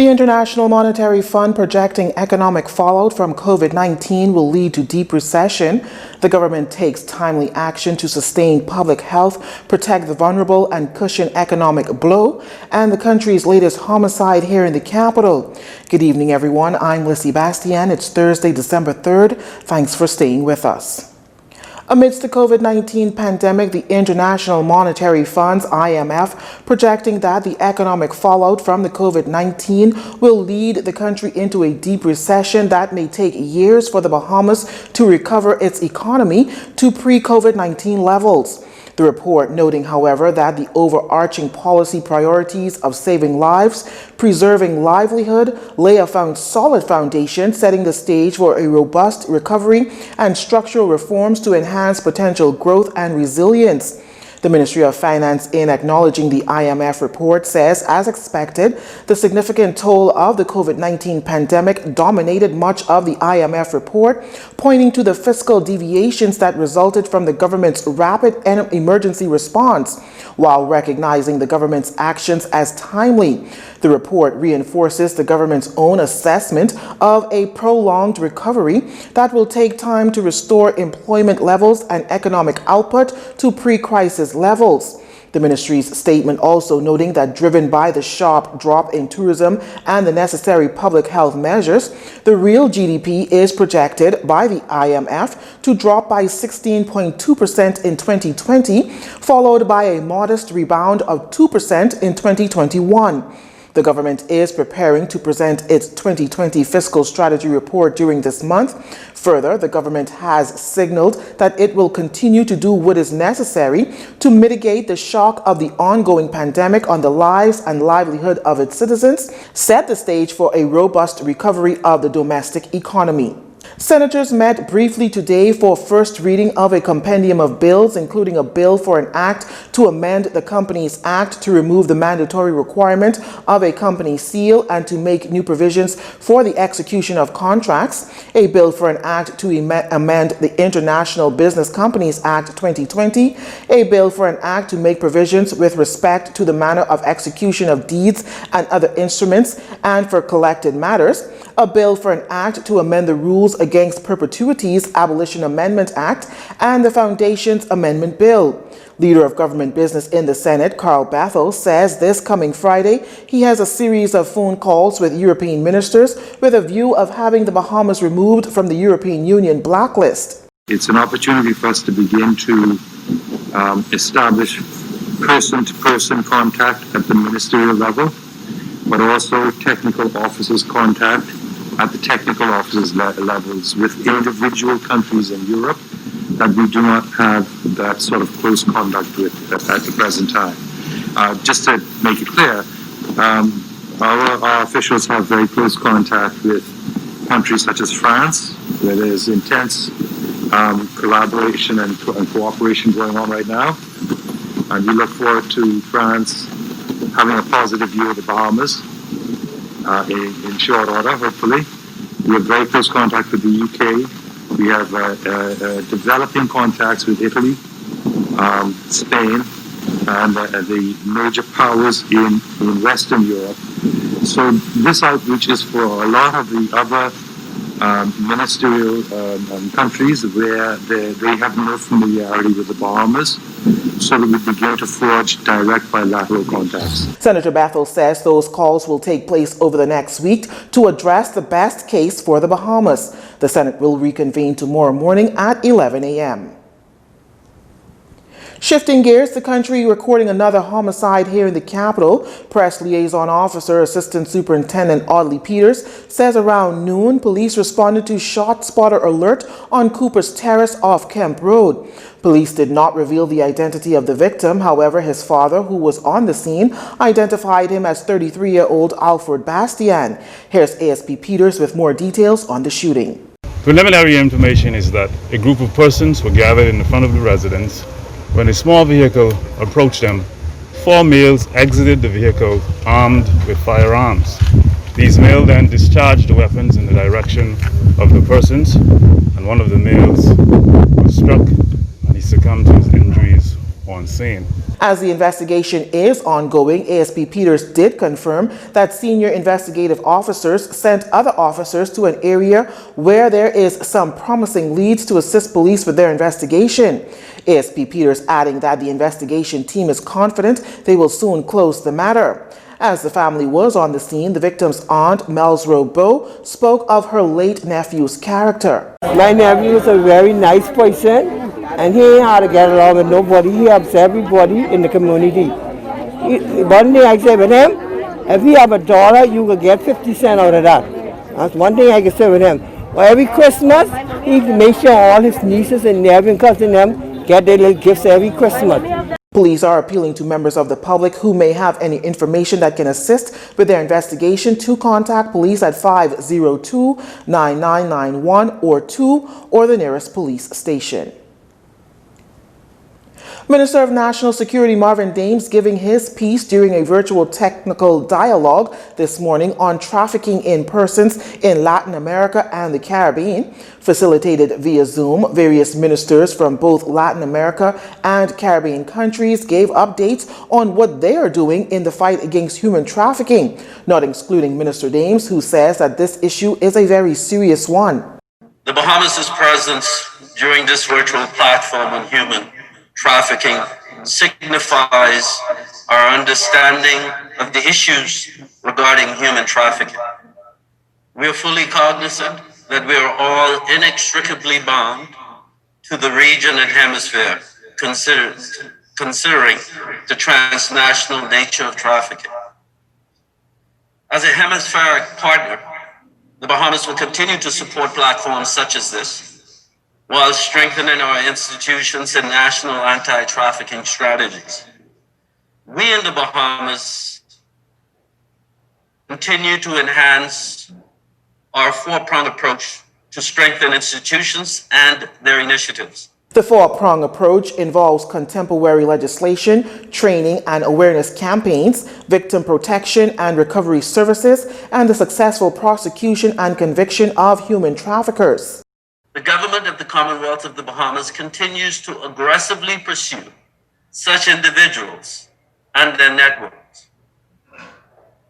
The International Monetary Fund projecting economic fallout from COVID-19 will lead to deep recession. The government takes timely action to sustain public health, protect the vulnerable, and cushion economic blow. And the country's latest homicide here in the capital. Good evening, everyone. I'm Lissy Bastian. It's Thursday, December 3rd. Thanks for staying with us. Amidst the COVID-19 pandemic, the International Monetary Fund's IMF projecting that the economic fallout from the COVID-19 will lead the country into a deep recession that may take years for the Bahamas to recover its economy to pre-COVID-19 levels. The report noting, however, that the overarching policy priorities of saving lives, preserving livelihood, lay a solid foundation, setting the stage for a robust recovery and structural reforms to enhance potential growth and resilience. The Ministry of Finance, in acknowledging the IMF report, says, as expected, the significant toll of the COVID-19 pandemic dominated much of the IMF report, pointing to the fiscal deviations that resulted from the government's rapid emergency response, while recognizing the government's actions as timely. The report reinforces the government's own assessment of a prolonged recovery that will take time to restore employment levels and economic output to pre-crisis levels. The ministry's statement also noting that driven by the sharp drop in tourism and the necessary public health measures, the real GDP is projected by the IMF to drop by 16.2% in 2020, followed by a modest rebound of 2% in 2021. The government is preparing to present its 2020 fiscal strategy report during this month. Further, the government has signaled that it will continue to do what is necessary to mitigate the shock of the ongoing pandemic on the lives and livelihood of its citizens, set the stage for a robust recovery of the domestic economy. Senators met briefly today for first reading of a compendium of bills, including a bill for an act to amend the Companies Act to remove the mandatory requirement of a company seal and to make new provisions for the execution of contracts, a bill for an act to amend the International Business Companies Act 2020, a bill for an act to make provisions with respect to the manner of execution of deeds and other instruments and for collected matters, a bill for an act to amend the Rules Against Perpetuities Abolition Amendment Act, and the Foundation's Amendment Bill. Leader of Government Business in the Senate, Carl Bathel, says this coming Friday he has a series of phone calls with European ministers with a view of having the Bahamas removed from the European Union blacklist. It's an opportunity for us to begin to establish person-to-person contact at the ministerial level, but also technical officers contact at the technical officers levels with individual countries in Europe that we do not have that sort of close contact with at the present time. Just to make it clear, our officials have very close contact with countries such as France, where there's intense collaboration and cooperation going on right now. And we look forward to France having a positive view of the Bahamas in short order, hopefully. We have very close contact with the UK. We have developing contacts with Italy, Spain, and the major powers in Western Europe. So this outreach is for a lot of the other ministerial countries where they have no familiarity with the Bahamas, so that we begin to forge direct bilateral contacts. Senator Bathel says those calls will take place over the next week to address the best case for the Bahamas. The Senate will reconvene tomorrow morning at 11 a.m. Shifting gears, the country recording another homicide here in the capital. Press Liaison Officer Assistant Superintendent Audley Peters says around noon, police responded to shot spotter alert on Cooper's Terrace off Kemp Road. Police did not reveal the identity of the victim. However, his father, who was on the scene, identified him as 33-year-old Alfred Bastian. Here's ASP Peters with more details on the shooting. Preliminary information is that a group of persons were gathered in the front of the residence. When a small vehicle approached them, 4 males exited the vehicle armed with firearms. These males then discharged the weapons in the direction of the persons, and one of the males was struck and he succumbed to his injuries on scene. As the investigation is ongoing, ASP Peters did confirm that senior investigative officers sent other officers to an area where there is some promising leads to assist police with their investigation. ASP Peters adding that the investigation team is confident they will soon close the matter. As the family was on the scene, the victim's aunt, Melsro Bow, spoke of her late nephew's character. My nephew is a very nice person, and he ain't how to get along with nobody. He helps everybody in the community. One thing I say with him, if he have a daughter, you will get 50 cents out of that. That's one thing I can say with him. Well, every Christmas, he makes sure all his nieces and nephews and cousins them get their little gifts every Christmas. Police are appealing to members of the public who may have any information that can assist with their investigation to contact police at 502-9991 or 2 or the nearest police station. Minister of National Security Marvin Dames giving his piece during a virtual technical dialogue this morning on trafficking in persons in Latin America and the Caribbean. Facilitated via Zoom, various ministers from both Latin America and Caribbean countries gave updates on what they are doing in the fight against human trafficking, not excluding Minister Dames, who says that this issue is a very serious one. The Bahamas' presence during this virtual platform on human trafficking signifies our understanding of the issues regarding human trafficking. We are fully cognizant that we are all inextricably bound to the region and hemisphere, considering the transnational nature of trafficking. As a hemispheric partner, the Bahamas will continue to support platforms such as this, while strengthening our institutions and national anti-trafficking strategies. We in the Bahamas continue to enhance our four-pronged approach to strengthen institutions and their initiatives. The four-pronged approach involves contemporary legislation, training and awareness campaigns, victim protection and recovery services, and the successful prosecution and conviction of human traffickers. The government of the Commonwealth of the Bahamas continues to aggressively pursue such individuals and their networks.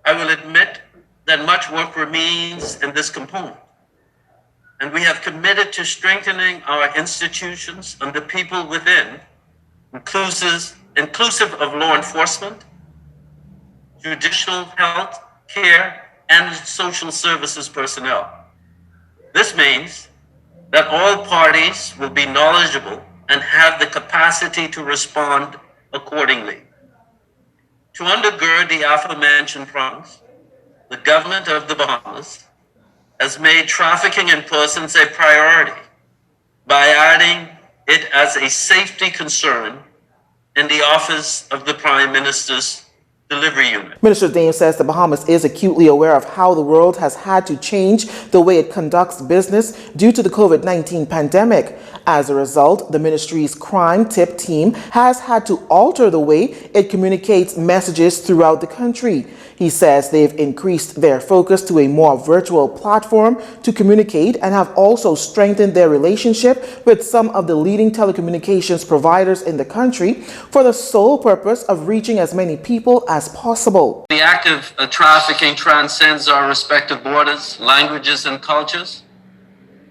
I will admit that much work remains in this component, and we have committed to strengthening our institutions and the people within, inclusive of law enforcement, judicial, health, care, and social services personnel. This means that all parties will be knowledgeable and have the capacity to respond accordingly. To undergird the aforementioned prongs, the government of the Bahamas has made trafficking in persons a priority by adding it as a safety concern in the Office of the Prime Minister's Delivery Unit. Minister Dames says the Bahamas is acutely aware of how the world has had to change the way it conducts business due to the COVID-19 pandemic. As a result, the ministry's crime tip team has had to alter the way it communicates messages throughout the country. He says they've increased their focus to a more virtual platform to communicate and have also strengthened their relationship with some of the leading telecommunications providers in the country for the sole purpose of reaching as many people as possible. The act of trafficking transcends our respective borders, languages, and cultures,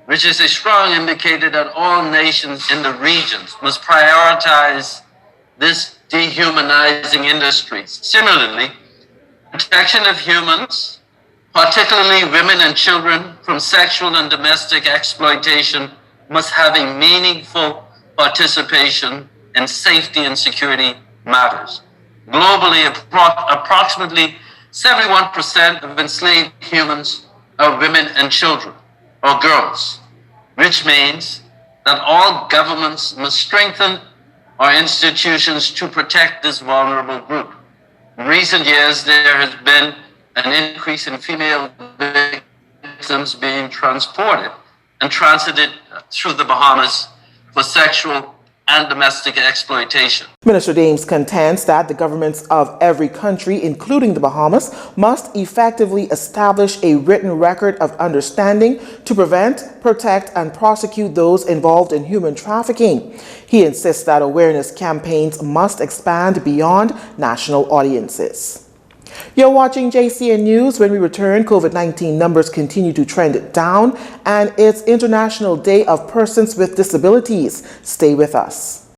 which is a strong indicator that all nations in the regions must prioritize this dehumanizing industry. Similarly, protection of humans, particularly women and children, from sexual and domestic exploitation must have a meaningful participation in safety and security matters. Globally, approximately 71% of enslaved humans are women and children, or girls, which means that all governments must strengthen our institutions to protect this vulnerable group. In recent years, there has been an increase in female victims being transported and transited through the Bahamas for sexual and domestic exploitation. Minister Dames contends that the governments of every country, including the Bahamas, must effectively establish a written record of understanding to prevent, protect, and prosecute those involved in human trafficking. He insists that awareness campaigns must expand beyond national audiences. You're watching JCN News. When we return, COVID-19 numbers continue to trend down, and it's International Day of Persons with Disabilities. Stay with us.